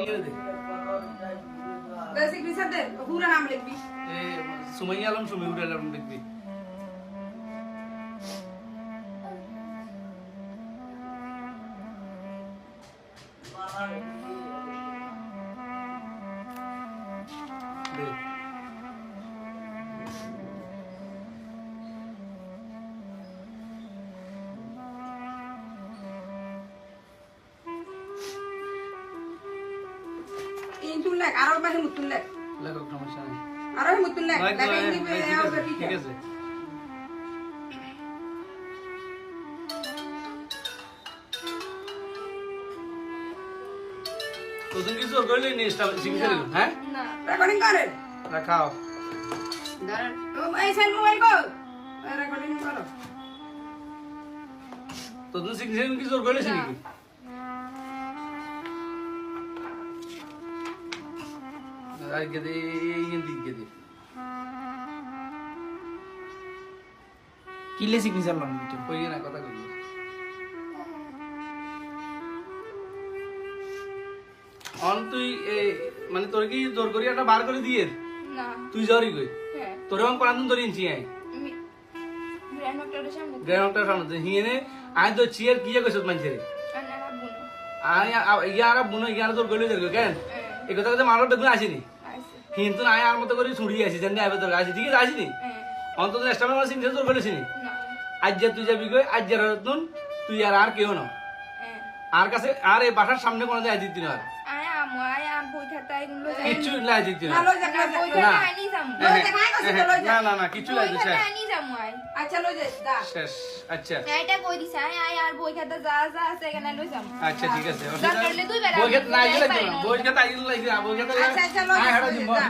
ইয়ে দে বেসিক বিচার দে পুরা নাম লিখবি এ সুমাইয়া আলম সুমিউর আলম লিখবি দে ইনতুল লেখ আর বাহে মুতুল লেখ লেখক সমস্যা নেই আর মুতুল লেখ লেখা ইংলিশ ঠিক আছে তো তুমি কিছু করলে নি শিখতে দিল হ্যাঁ না রেকর্ডিং করে রাখাও দাঁড়ান ও এই সেল মোবাইল কো রেকর্ডিং করো তো তুমি শিখতে কিছু করলে নাকি আর গেদে ইন্দি গেদে কিলে সিগনেচার লাম দিতে কই না কথা কই অন তুই মানে তোর কি জোর করি একটা বার করে দিয়ে না তুই জরি কই হ্যাঁ তোর অন কোন ধরে ইনছি আই আমি গ্র্যান্ড ডক্টরের সামনে গ্রাউন্ডটার সামনে হিয়েনে আই তো চিয়ার কি কইছ মানছে আর না রাখবো না আই ইয়ারা বুনো ইয়ারা তোর গলি ধরবে কেন এই কথা কথা মারো বেগুন আসেনি আইছে কিন্তু না আয় আর মতো করে ছুড়ি আসি জানি আইবে তোর আসি ঠিক আছে আসিনি অন্তত এস্টামের মাসিন তোর গলেছিনি না আজ যে তুই যাবি কই আজ যে রতন তুই আর কেউ না আর কাছে আর এই বাসার সামনে কোনো যায় দিতি না আর আয় আম বই খাতা এগুলো কিচ্ছু লাই দিতি না ভালো জায়গা বই লই খাতা আনি যামু না না না কিচ্ছু লাই বই দিছে খাতা আনি যামু আয় আচ্ছা লই দে দা শেষ আচ্ছা এটা কই দিছে আয় আর বই খাতা যা যা আছে এখানে লই যামু আচ্ছা ঠিক আছে দরকার হলে দুই বেলা বই খেত না গেলে বই খেত আইলে লাগবে বই খেত আচ্ছা, আচ্ছা, লই আয় যা, হাড়া লই দিব যা।